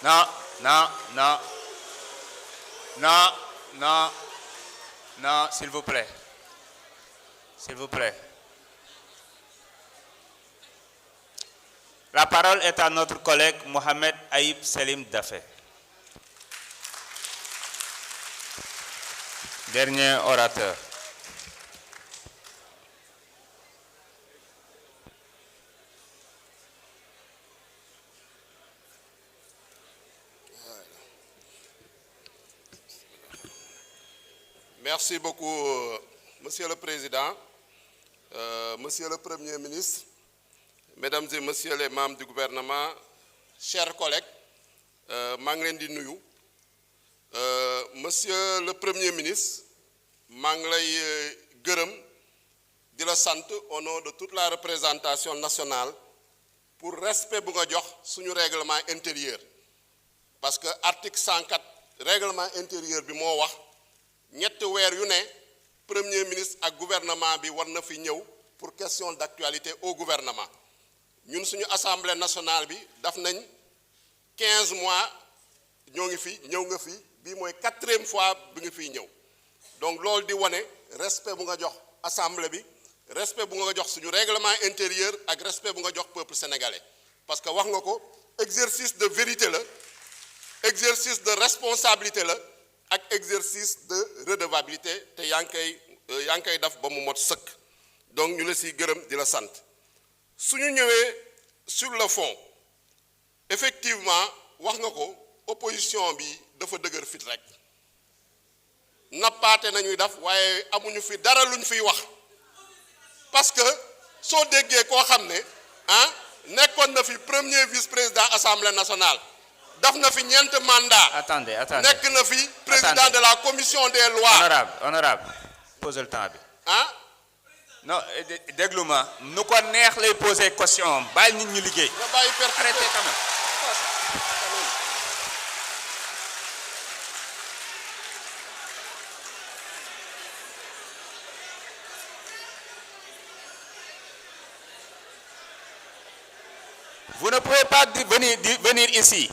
Non, non, non. Non, non, non, s'il vous plaît. S'il vous plaît. La parole est à notre collègue Mohamed Aïb Selim Dafé. Dernier orateur. Merci beaucoup, Monsieur le Président, Monsieur le Premier ministre, Mesdames et Messieurs les membres du gouvernement, chers collègues, maa ngi leen di nuyu. Monsieur le Premier ministre, maa ngi lay gërëm di la sant au nom de toute la représentation nationale pour respect bu nga jox suñu règlement intérieur. Parce que article 104 règlement intérieur bi moo wax ñetti weer yu ne premier ministre ak gouvernement bi war na fi ñëw pour question d'actualité au gouvernement. Ñun suñu assemblée nationale bi daf nañ 15 mois ñoo ngi fi ñëw nga fi bii mooy 4e fois bi nga fiy ñëw. Donc loolu di wane respect bu nga jox assemblée bi, respect bu nga jox suñu règlement intérieur ak respect bu nga jox peuple sénégalais. Parce que wax nga ko exercice de vérité la, exercice de responsabilité la ak exercice de redevabilité te yaa ngi koy def ba mu mot sëkk. Donc ñu la siy gërëm di la sant. Suñu ñëwee sur le fond effectivement wax nga ko opposition bi dafa dëgër fit rek nappaate nañuy def waaye amuñu fi dara luñ fiy wax parce que soo déggee koo xam ne nekkoon na fi premier vice-président assemblée nationale daf na fi ñeent mandat. Attendez. nekk na fi président de la commission des lois. Honorable posez le temps bi. Non déglu ma nu ko neex lay poser question bàyyi nit ñi liggéey. nga bàyyi perpétuer arrêtez quand même. Vous ne pouvez pas venir ici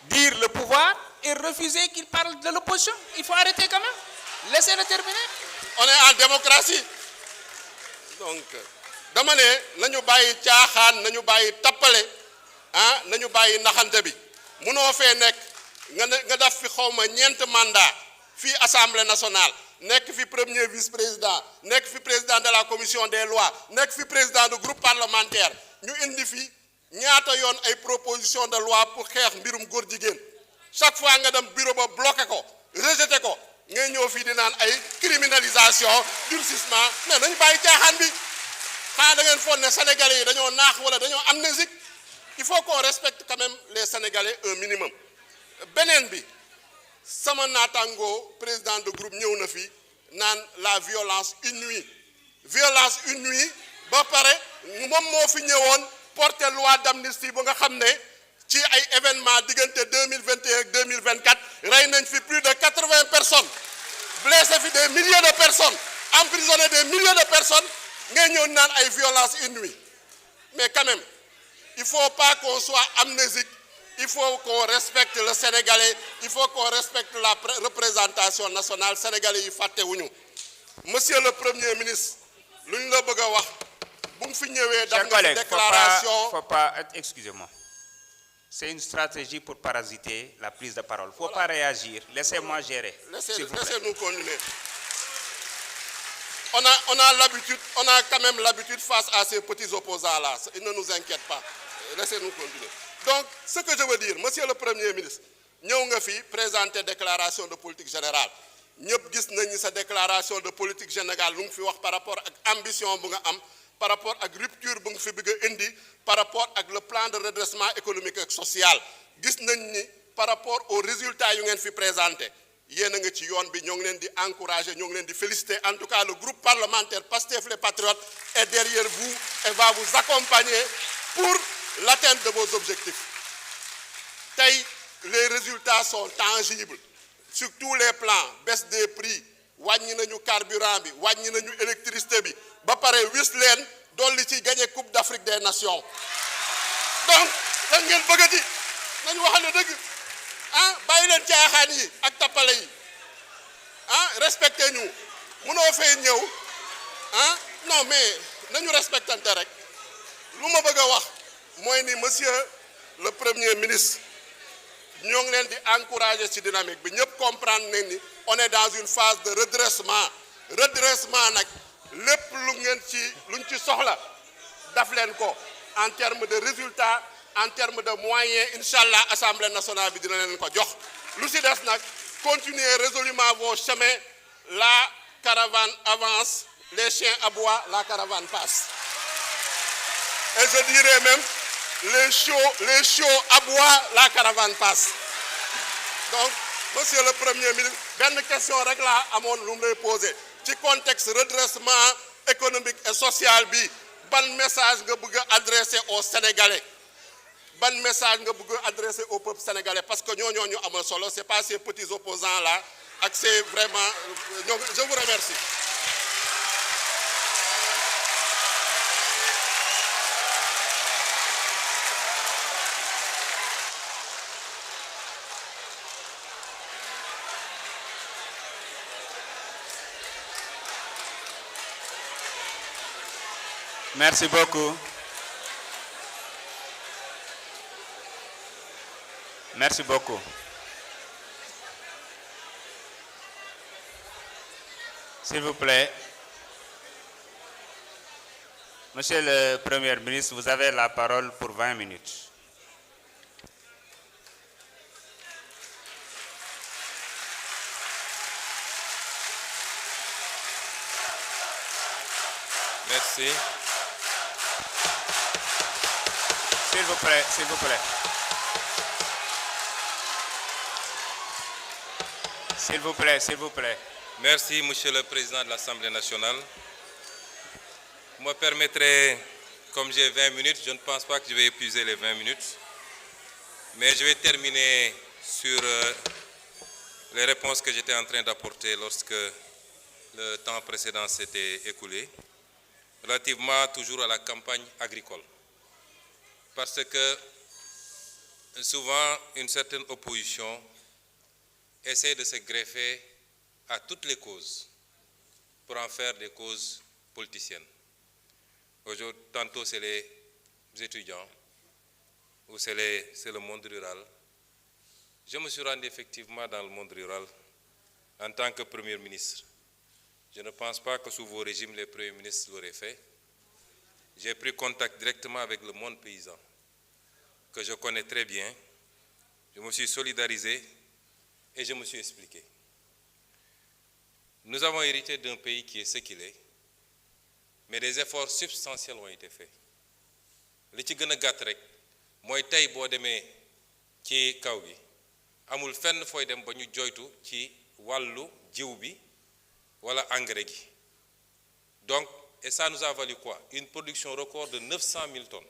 dire le pouvoir et refuser qu'il parle de l'opposition. Il faut arrêter quand même. Laissez-le terminer. On est en démocratie. Donc dama ne nañu bàyyi caaxaan nañu bàyyi tappale nañu bàyyi naxante bi munoo fee nekk nga def fi xawma ñeent mandat fii assemblée nationale nekk fi premier vice-président nekk fi président de la commission des lois nekk fi président du groupe parlementaire ñu indi fi ñaata yoon ay proposition de loi pour xeex mbirum góor jigéen chaque fois nga dem bureau ba bloqué ko rejeté ko ngay ñëw fii di naan ay criminalisation durcissement mais nañu bàyyi caaxaan bi xanaa da ngeen foog ne sénégalais yi dañoo naax wala dañoo amnésique. Il faut qu'on respecte quand même les sénégalais un minimum. Beneen bi sama naataango président de groupe ñëw na fi naan la violence inouïe ba pare moom moo fi ñëwoon porter loi d'amnistie ba nga xam ne ci ay événements diggante 2021 ak 2024 rey nañ fi plus de 80 personnes blessé fi des milliers de personnes emprisonné des milliers de personnes ngay ñëw naan ay violence inouïe mais quand même il faut pas qu'on soit amnésique, il faut qu'on respecte le Sénégalais, il faut qu'on respecte la représentation nationale sénégalais yi fàtte wuñu. Monsieur le Premier ministre lu ñu la bëgg a wax bu mu fi ñëwee daf nga fi déclaration. Faut pas excusez-moi. C'est une stratégie pour parasiter la prise de parole. Faut pas réagir. Laissez-moi gérer. Laissez-nous continuer. On a quand même l'habitude face à ces petits opposants-là. Ils ne nous inquiètent pas. Laissez-nous continuer. Donc, ce que je veux dire, Monsieur le Premier ministre, ñëw nga fi présenter déclaration de politique générale. ñëpp gis nañu sa déclaration de politique générale lu nga fi wax par rapport ak ambition bu nga am, par rapport ak rupture bu nga fi bëgg a indi, par rapport ak le plan de redressement économique et social. Gis nañ ni par rapport aux résultats yu ngeen fi présenté. yéen a nga ci yoon bi ñoo ngi leen di encourager ñoo ngi leen di féliciter en tout cas le groupe parlementaire Pastef les Patriotes est derrière vous et va vous accompagner pour l'atteinte de vos objectifs. Tey les résultats sont tangibles sur tous les plans, baisse des prix wàññi nañu carburant bi wàññi nañu électricité bi ba pare wis leen dolli ci gagné Coupe d'Afrique des Nations. Donc lan ngeen bëggati nañu waxal dëgg ah bàyyi leen caaxaan yi ak tappale yi ah respecté ñu mënoo fay ñëw ah non mais nañu respectante rek lu ma bëgg a wax mooy ni monsieur le premier ministre ñoo ngi leen di encourager ci dynamique bi ñëpp comprendre nañ ni on est dans une phase de redressement nag lépp luñ ci soxla daf leen ko en termes de résultats en termes de moyens incha allah assemblée nationale bi dina leen ko jox lu ci des nag continuez résolument vos chemins la caravane avance les chiens aboient la caravane passe et je dirais même les chiots aboient la caravane passe donc monsieur le premier ministre benn question rek laa amoon lu mu lay poser ci contexte redressement économique et social bi ban message nga bëgg a adresser aux Sénégalais ban message nga bëgg a adresser au peuple sénégalais parce que ñoo ñu amal solo c'est pas ces petits opposants là ak c'est vraiment je vous remercie. Merci beaucoup. Merci beaucoup. S'il vous plaît, Monsieur le Premier ministre, vous avez la parole pour 20 minutes. Merci. S'il vous plaît, s'il vous plaît. S'il vous plaît, s'il vous plaît. Merci, Monsieur le Président de l'Assemblée nationale. Vous me permettrez, comme j'ai 20 minutes, je ne pense pas que je vais épuiser les 20 minutes, mais je vais terminer sur les réponses que j'étais en train d'apporter lorsque le temps précédent s'était écoulé, relativement toujours à la campagne agricole. Parce que souvent, une certaine opposition essaie de se greffer à toutes les causes pour en faire des causes politiciennes. Aujourd'hui, tantôt c'est les étudiants ou c'est le monde rural. Je me suis rendu effectivement dans le monde rural en tant que Premier ministre. Je ne pense pas que sous vos régimes, les premiers ministres l'auraient fait. J'ai pris contact directement avec le monde paysan, que je connais très bien. Je me suis solidarisé et je me suis expliqué. Nous avons hérité d'un pays qui est ce qu'il est, mais des efforts substantiels ont été faits. Li ci gën a gàtt rek mooy tey boo demee ci kaw gi amul fenn fooy dem ba ñu joytu ci wàllu jiw bi wala engrais gi. Donc, et ça nous a valu quoi? Une production record de 900 000 tonnes.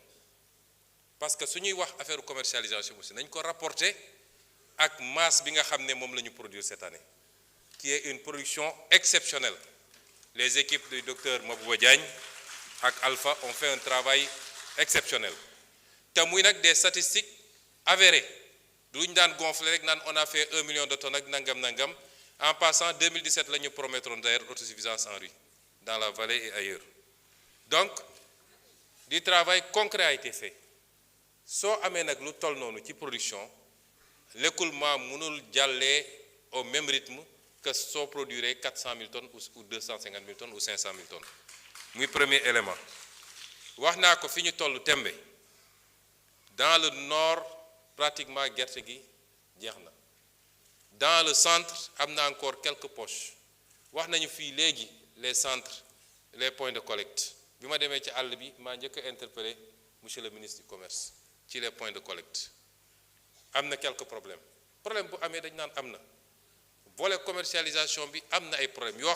Parce que su ñuy wax affaire commercialisation aussi nañ ko rapporter ak masse bi nga xam ne moom la ñu produire cette année, qui est une production exceptionnelle. Les équipes du docteur Mabouba Diagne ak Alpha ont fait un travail exceptionnel. te muy nag des statistiques avérées duñ daan gonfler rek naan on a fait 1 million de tonnes ak nangam en passant 2017 la ñu promettroon d'ailleurs autosuffisance en riz dans la vallée et ailleurs. Donc du travail concret a été fait. Soo amee nag lu toll noonu ci production l'écoulement mënul jàllee au même rythme que soo produire 400 000 tonnes ou 250 000 tonnes ou 500 000 tonnes. Muy premier élément. Wax naa ko fi ñu toll tembe dans le nord pratiquement gerte gi jeex na. Dans le centre am na encore quelques poches. Wax nañu fii léegi les centres les points de collecte. Bi ma demee ci àll bi maa njëkk a interpellé monsieur le ministre du commerce ci les points de collecte. Am na quelques problèmes bu amee dañ naan am na volet commercialisation bi am na ay problèmes yoo